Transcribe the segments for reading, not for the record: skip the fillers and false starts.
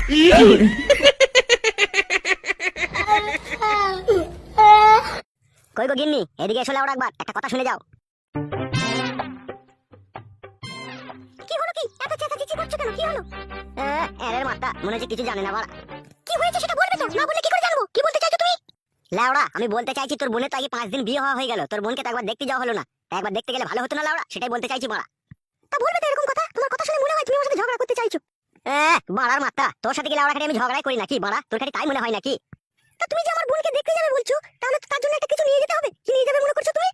কই গো গিন্নি, এদিকে এসো লাউড়া, একবার একটা কথা শুনে যাও। কি হলো, কি এত চেঁচামেচি করছো কেন, কি হলো? এর মাথা মনে হচ্ছে কিছু জানে না বাড়া। কি হয়েছে সেটা বলবে তো, না বললে কি করে জানবো কি বলতে চাইছো তুমি? লাউড়া, আমি বলতে চাইছি তোর বোনের তো আগে 5 দিন বিয়ে হয়ে গেল, তোর বোনকে তো একবার দেখতে যাওয়া হলো না। একবার দেখতে গেলে ভালো হতো না লাউড়া, সেটাই বলতে চাইছি বাড়া। তা বলবে তো এরকম কথা, তোমার কথা শুনে মনে হয় তুমি আমার সাথে ঝগড়া করতে চাইছো। বাড়ার মাথা, তোর সাথে কি লাউড়া খালি আমি ঝগড়াই করি নাকি বাড়া? তোর খালি তাই মনে হয় নাকি? তা তুমি যে আমার বোনকে দেখতে যাবে বলছো, তাহলে তো তার জন্য একটা কিছু নিয়ে যেতে হবে। কি নিয়ে যাবে মনে করছো তুমি?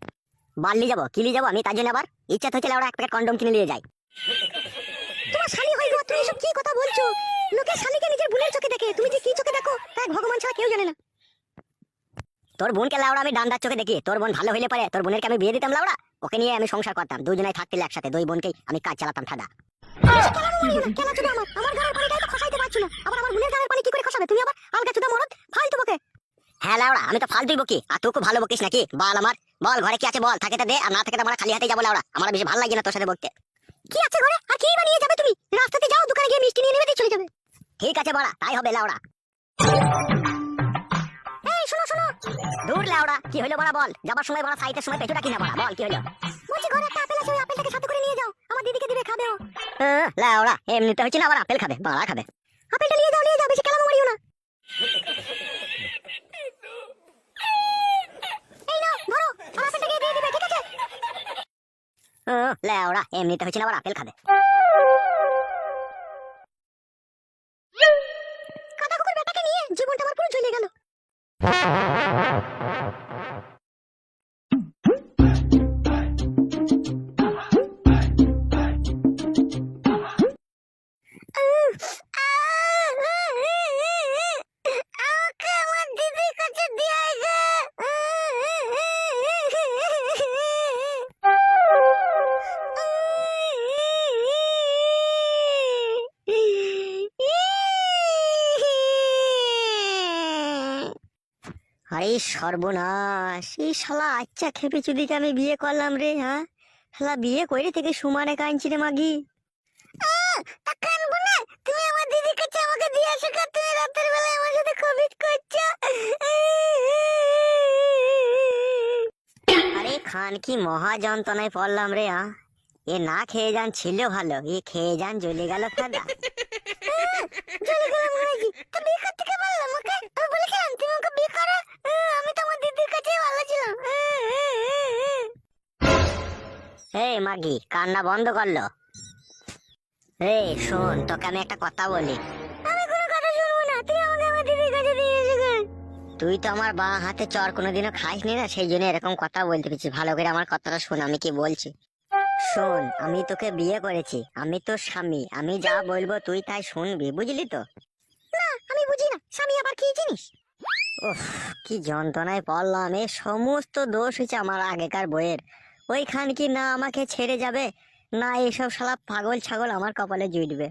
বাল্লি যাবো, কি নিয়ে যাবো আমি তার জন্য? আবার ইচ্ছা তো হচ্ছে লাউড়া এক প্যাকেট কন্ডম কিনে নিয়ে যাই। তোমার শালি হই গো, তুমি এসব কি কথা বলছো? লোকে শালিকে নিজের বোনের চোখে দেখে, তুমি যে কি চোখে দেখো তাই ভগবান ছাড়া কেউ জানে না। তোর বোনকে লাউড়া আমি ডান্ডার চোখে দেখি, তোর বোন ভালো হইলে পারে তোর বোনেরকে আমি বিয়ে দিতাম লাউড়া, ওকে নিয়ে আমি সংসার করতাম, দুজনেই থাকতে একসাথে, দুই বোনকেই আমি কাজ চালাতাম ঠাডা। হ্যাঁ লাউড়া, আমি তো ফালতুই বকি, আর তুই খুব ভালো বকিস নাকি? বল আমার, বল ঘরে কি আছে বল, থাকে তো দে, আর না থাকে তো আমরা খালি হাতে যাবো লাউড়া, আমার বেশি ভালো লাগে না তোর সাথে বকতে। কি আছে ঘরে, আর কি বানিয়ে যাবে তুমি? রাস্তাতে যাও, দোকানে গিয়ে মিষ্টি নিয়ে নেবে, চলে যাবে। ঠিক আছে বাড়া, তাই হবে লাউড়া। এই শোনো শোনো। দূর লাউড়া, কি হলো বাড়া বল, যাবার সময় বাড়া সাইটের সময় পেছুটা কিনা বাড়া, বল কি হলো? বলছি ঘরে একটা আপেল আছে, ওই আপেলটাকে সাথে করে নিয়ে যাও, আমার দিদিকে দিবে, খাবে ও। লাউড়া, এমনিতে হচ্ছে না আবার আপেল খাবে, বাড়া খাবে। আপেলটা নিয়ে যাও, বেশি কেলামো মারিও না। এই নাও ধরো, আর আপেলটাকে দিয়ে দিবে, ঠিক আছে? লাউড়া, এমনিতে হচ্ছে না আবার আপেল খাবে। কাদা কুকুর বেটাকে নিয়ে জীবনটা আমার পুরো জ্বলে গেল। আরে সর্বনাশ, এই শালা আচ্ছা খেপে চুদিকে আমি বিয়ে করলাম রে। হ্যাঁ শালা, বিয়ে করে থেকে সুমানে কাঁদছি রে মাগি। কানবো না, তুমি আমার দিদির কাছে আমাকে দিয়ে আসো, তুমি রাতের বেলায় আমার সাথে কমিট করছো। আরে খান, কি মহা যন্ত্রণায় পড়লাম রে। এ না খেয়ে যান ছিল ভালো, এ খেয়ে যান জ্বলে গেল ফাদা। জ্বলে গেল মাগি, তো বিয়ে করতে কে বললাম ওকে? আমি বলেছিলাম তুমি ওকে বিয়ে করো? আমি তো আমার দিদির কাছেই ভালো ছিলাম। এই মাগি, কান্না বন্ধ করলো? এই শোন, তোকে আমি একটা কথা বলি। আমি কোনো কথা শুনবো না, তুই আমাকে আমার দিদির কাছে নিয়ে এসে। তুই তো আমার বাঁ হাতে চর কোনোদিনও খাইসনি না, সেই জন্য এরকম কথা বলতে পেরেছি। ভালো করে আমার কথাটা শোন, আমি কি বলছি। শোন, আমি তোকে বিয়ে করেছি, আমি তোর স্বামী, আমি যা বলবো তুই তাই শুনবি, বুঝলি তো? না আমি বুঝি না, স্বামী আবার কি জিনিস? উফ, কি যন্ত্রণায় পড়লাম। এই সমস্ত দোষ হচ্ছে আমার আগেকার বইয়ের। ওইখান কি না আমাকে ছেড়ে যাবে, না এইসব শালা পাগল ছাগল আমার কপালে জুটবে।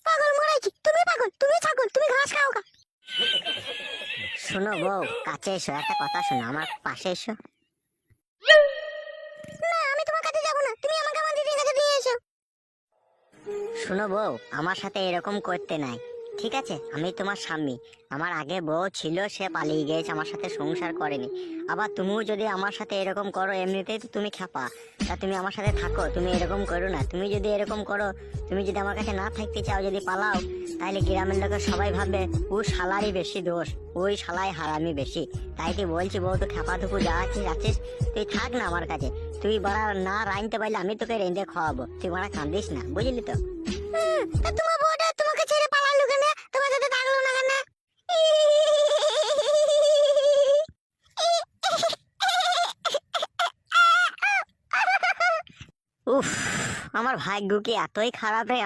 পাগল মরাইছি, তুমি পাগল, তুমি ছাগল, তুমি ঘাস খাও গা। শোনো বউ, কাছে এসো, একটা কথা শোনো, আমার পাশে এসো। না আমি তোমার কাছে যাব না, তুমি আমাকে আমার দিদির কাছে দিয়ে এসো। শোনো বউ, আমার সাথে এরকম করতে নাই, ঠিক আছে? আমি তোমার স্বামী, আমার আগে বউ ছিল, সে পালিয়ে গিয়েছে, আমার সাথে সংসার করেনি। আবার তুমিও যদি আমার সাথে এরকম করো, এমনিতেই তো তুমি খ্যাপা, তা তুমি আমার সাথে থাকো, তুমি এরকম করো না। তুমি যদি এরকম করো, তুমি যদি আমার কাছে না থাকতে চাও, যদি পালাও, তাহলে গ্রামের লোকের সবাই ভাববে ও শালারই বেশি দোষ, ওই শালাই হারামি বেশি। তাই তুই বলছি বউ, তো খ্যাপা টুকু যা আছিস তুই থাক না আমার কাছে। তুই বাড়া না রাঁধতে পারলে আমি তোকে রেঁধে খাওয়াবো, তুই বাড়া কাঁদিস না, বুঝলি তো? তোমার বউটা তোমাকে ছেড়ে পালালো কেন, তোমার সাথে থাকলো না কেন? উফ, আমার ভাগ্য কি এতই খারাপ রে।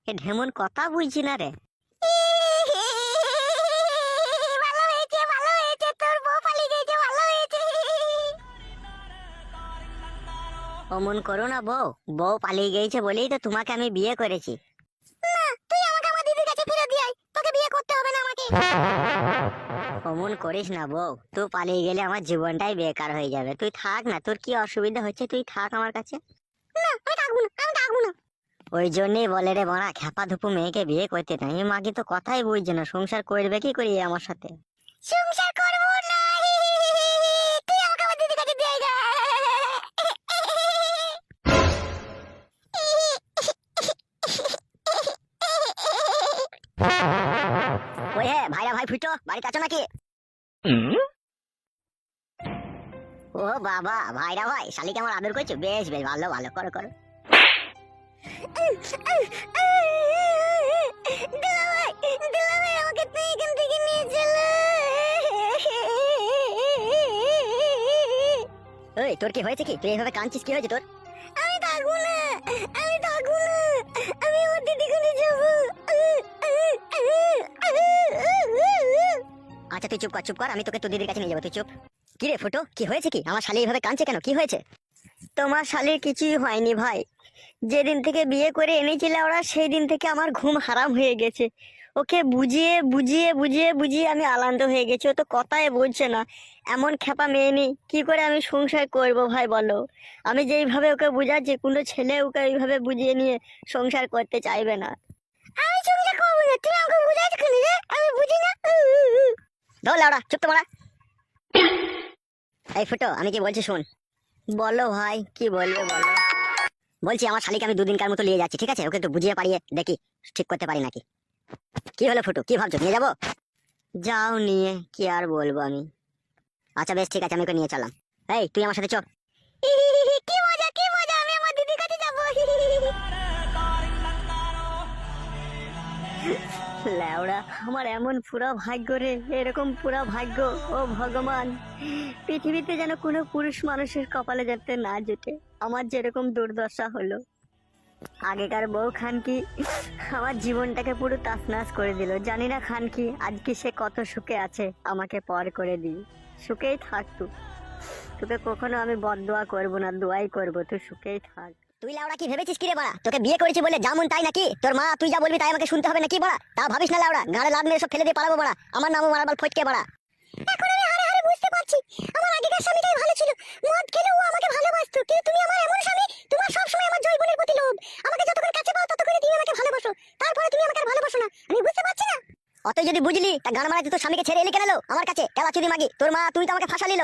এ ঢেমন কথা বুঝছি না রে। ভালো হয়েছে, ভালো হয়েছে, তোর বউ পালিয়ে গেছে, ভালো হয়েছে। অমন করো না বউ, বউ পালিয়ে গেছে বলেই তো তোমাকে আমি বিয়ে করেছি। না, তুই আমাকে আমার দিদির কাছে ফিরে দিয়ে আয়, তোকে বিয়ে করতে হবে না আমাকে। অমন করিস না বউ, তুই পালিয়ে গেলে আমার জীবনটাই বেকার হয়ে যাবে। তুই থাক না, তোর কি অসুবিধা হচ্ছে, তুই থাক আমার কাছে। না আমি থাকবো না, আমি থাকবো না। ওই জন্যই বলে রে বড়া, খ্যাপা ধুপু মেয়েকে বিয়ে করতে নাই। মাকে তো কথাই বুঝছে না, সংসার করবে কি করি আমার সাথে? সংসার করবো না, তুই আমাকে আমার দিদির কাছে দিয়ে যা। ওই হে ভাইরা ভাই ফুটো, বাড়িতে আছো নাকি? ও বাবা, ভাইরা ভাই, শালিকে আমার আদর করছো? বেশ বেশ, ভালো ভালো, করো করো। আমাকে তুই এখান থেকে নিয়ে চলো। ওই তোর কি হয়েছে? কি তুই এইভাবে কাঁদছিস? কি হয়েছে তোর? আমি থাকবো না, আমি থাকবো না, আমি আমার দিদি কাছে যাবো। আচ্ছা তুই চুপ কর, চুপ কর, আমি তোকে তোর দিদির কাছে নিয়ে যাবো, তুই চুপ। কি রে ফুটো, কি হয়েছে? কি আমার শালি এইভাবে কাঁদছে কেন? কি হয়েছে? তোমার শালির কিছুই হয়নি ভাই। যেদিন থেকে বিয়ে করে এনেছিলে ওরা, সেই দিন থেকে আমার ঘুম হারাম হয়ে গেছে। ওকে বুঝিয়ে বুঝিয়ে বুঝিয়ে বুঝিয়ে আমি আলান্ত হয়ে গেছি, ও তো কথাই বলছে না। এমন খেপা মেয়ে নেই, কি করে আমি সংসার করব ভাই বলো? আমি যেইভাবে ওকে বুঝাচ্ছি, কোনো ছেলে ওকে এইভাবে বুঝিয়ে নিয়ে সংসার করতে চাইবে না। আমি সংসার করবো না, তুমি আমাকে বুঝাচ্ছ কেন রে? আমি বুঝি না। ধর লাউড়া, চুপ তো মারা। এই ফুটো, আমি কি বলছি শোন। বলো ভাই, কি বলবে বলো। বলছি আমার শালিকে আমি দুদিনকার মতো নিয়ে যাচ্ছি, ঠিক আছে? ওকে একটু বুঝিয়ে পারিয়ে দেখি ঠিক করতে পারি নাকি। কি হলো ফুটো, কি ভাবছো? নিয়ে যাবো? যাও নিয়ে, কি আর বলবো আমি। আচ্ছা বেশ ঠিক আছে, আমি ওকে নিয়ে চললাম। এই তুই আমার সাথে চ। কি মজা, কি মজা, আমি আমার দিদির কাছে যাবো। লেওড়া, আমার এমন পুরা ভাগ্য রে, এরকম পুরা ভাগ্য। ও ভগবান, পৃথিবীতে যেন কোনো পুরুষ মানুষের কপালে যাতে না জুটে আমার যেরকম দুর্দশা হলো। আগেকার বউ খানকি আমার জীবনটাকে পুরো তাসনাস করে দিল। জানি না খানকি আজকে সে কত সুখে আছে, আমাকে পর করে দিই। সুখেই থাক তুই, তোকে কখনো আমি বদদোয়া করবো না, দোয়াই করবো, তুই সুখেই থাক। তুই লাউড়া কি ভেবেছিস কি রে বাড়া? তোকে বিয়ে করেছি বলে যেমন তাই নাকি? তোর মা তুই যা বলবি তাই আমাকে শুনতে হবে নাকি বাড়া? তা ভাবিস না লাউড়া, গাড়ে লাদ মেরে সব ফেলে দিয়ে পালাবো বাড়া। আমার নামও মারাবাল ফটকে বাড়া। এখন আমি হারে হারে বুঝতে পারছি, আমার আগেকার স্বামীটাই ভালো ছিল। মদ খেলে ও আমাকে ভালোবাসতো, কিন্তু তুমি আমার এমন স্বামী, তোমার সব সময় আমার জৈবনের প্রতি লোভ। আমাকে যত করে কাছে পাও তত করে তুমি আমাকে ভালোবাসো, তারপরে তুমি আমাকে আর ভালোবাসো না। আমি বুঝতে পারছি না। অতই যদি বুঝলি তা গান মারাতে তোর স্বামীকে ছেড়ে এলি কেন আমার কাছে? কেলা চুদি মাগি, তোর মা তুই তো আমাকে ফাঁসালিল।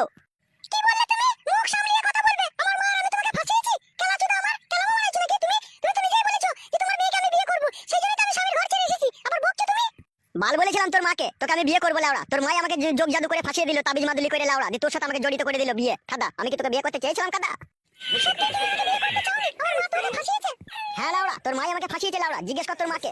কি বললে তুমি? মুখ সামলিয়ে কথা বলবে। আমার মা আর আমি তোমাকে ফাঁসিয়েছি? কেলা চুদা আমার, কেলা মারাইছো নাকি তুমি? তুমি তো নিজেই বলেছো যে তোমার মেয়েকে আমি বিয়ে করব, সেই জন্যই তো আমি স্বামীর ঘর ছেড়ে এসেছি। আবার বকছো তুমি? বাল বলেছিলাম তোর মাকে তোকে আমি বিয়ে করবো লাউড়া। তোর মাই আমাকে যোগ জাদু করে ফাঁসিয়ে দিল, তাবিজ মাদুলি করে লাউড়া, দিয়ে তোর সাথে আমাকে জড়িত করে দিল বিয়ে। খাদা, আমি কি তোকে বিয়ে করতে চেয়েছিলাম খাদা? হ্যাঁ লাউড়া, তোর মাই আমাকে ফাঁসিয়েছে লাউড়া, জিজ্ঞেস কর তোর মাকে।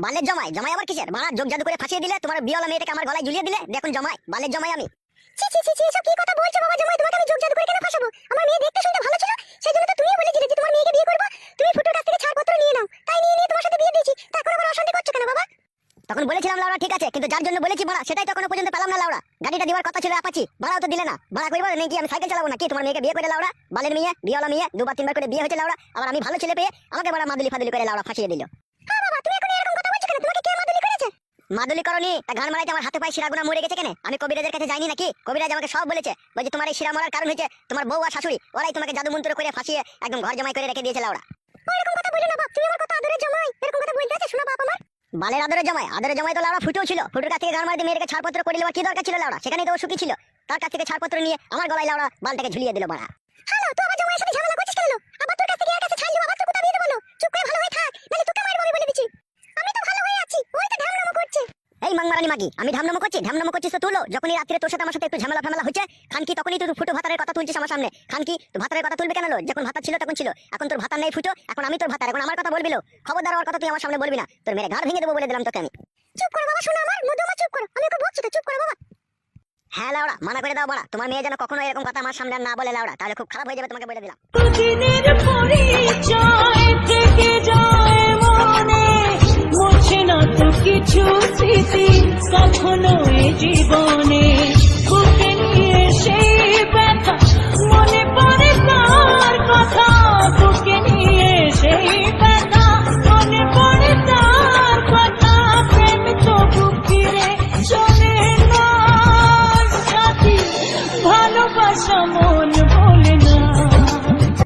বালের জমাই, জমাই আবার কিসের? মারা যোগ জাদু করে ফাঁসিয়ে দিলে, তোমার বিয়েওয়ালা মেয়েটাকে আমার গলায় ঝুলিয়ে দিলে, দেখুন জমাই, বালের জমাই আমি। ছি ছি ছি ছি, এসব কি কথা বলছো বাবা? জমাই, তোমাকে আমি যোগ জাদু করে কেন ফাঁসাবো? আমার মেয়ে দেখতে শুনতে ভালো ছিল, সেই জন্য তো তুমিই বলেছিলে যে তোমার মেয়েকে বিয়ে করবা। তুমি ফুটোর কাছ থেকে ছাড়পত্র নিয়ে নাও, তাই নিয়ে নিয়ে তোমার সাথে বিয়ে দিয়েছি। তারপর আবার অশান্তি করছো কেন বাবা? তখন বলেছিলাম লাউড়া ঠিক আছে, কিন্তু যার জন্য বলেছি ভাড়া সেটাই তো এখনো পর্যন্ত পেলাম না লাউড়া। গাড়িটা দেওয়ার কথা ছিল অ্যাপাচি, ভাড়াও তো দিলে না। ভাড়া করবো নাকি আমি সাইকেল চালাবো নাকি তোমার মেয়েকে বিয়ে করে লাউড়া? বালের মেয়ে, বিয়েওয়ালা মেয়ে, দুবার তিনবার করে বিয়ে হয়েছে লাউড়া। আবার আমি ভালো ছেলে পেয়ে আমাকে বড় মাদুলি ফাদুলি করে লাউড়া ফাঁসিয়ে দিল। হ্যাঁ বাবা, তুমি এখন এরকম কথা বলছো কেন? তোমাকে কে মাদুলি করেছে? মাদুলি করনি তা গান মারাইতে আমার হাতে পায়ে শিরাগুনা মরে গেছে কেন? আমি কবিরাজের কাছে যাইনি নাকি? কবিরাজ আমাকে সব বলেছে, বলছে তোমার এই শিরা মরার কারণ হয়েছে তোমার বউ আর শাশুড়ি, ওরাই তোমাকে জাদু মন্ত্র করে ফাঁসিয়ে একদম ঘর জমাই করে রেখে দিয়েছে লাউড়া। এরকম কথা বলো না বাপ, তুমি আমার কত আদরের জামাই, এরকম কথা বলতে আছে? শোনা বাপ আমার, বালের আদরের জামাই, আদরের জামাই তো লাউড়া ফুটেও ছিল। ফুটের কাছ থেকে গান মারাইতে মেয়েকে ছাড়পত্র করে দেওয়ার কি দরকার ছিল লাউড়া? সেখানেই তো ও সুখী ছিল। তার কাছ থেকে ছাড়পত্র নিয়ে আমার গলায় লাউড়া বালটাকে ঝুলিয়ে দিল বাড়া। হ্যালো, তুই আমার জামাইয়ের সাথে ঝামেলা করছিস কেন? আবার তোর কাছ থেকে এর কাছে ছাড়লি, আবার তোর কথা দিয়ে বলো। চুপ করে ভালো হয়ে থাক, নালে তোকে মারবো আমি বলে দিচ্ছি। আমি তো ভালো হয়ে আছি, ওই তো ঢ্যামনামো করছে। এই মাংমারানি মাগি, আমি ঢ্যামনামো করছি? ঢ্যামনামো করছিস তো তুলো। যখনই রাত্রে তোর সাথে আমার সাথে একটু ঝামেলা ফামেলা হচ্ছে খানকি, তখনই তুই ফুটো ভাতারের কথা তুলছিস আমার সামনে। খানকি তো ভাতারের কথা তুলবে কেন? যখন ভাতা ছিল তখন ছিল, এখন তোর ভাতা নেই ফুটো, এখন আমি তোর ভাতার, এখন আমার কথা বলবিলো। খবরদার ওর কথা তুই আমার সামনে বলবি না, তোর মেরে ঘাড় ভেঙে দেবো বলে দিলাম তোকে আমি। চুপ করো বাবা, শোনো আমার মধু, আমার চুপ করো, আমি ওকে বকছি তো, চুপ করো বাবা। হ্যাঁ লাউড়া, মানা করে দাও বাড়া, তোমার মেয়ে যেন কখনো এরকম কথা আমার সামনে না বলে লাউড়া, তাহলে খুব খারাপ হয়ে যাবে, তোমাকে বলে দিলাম। প্রতিদিনের পরিচয় থেকে যায় মনে, মোছে না তো কিছু স্মৃতি কখনো এ জীবন।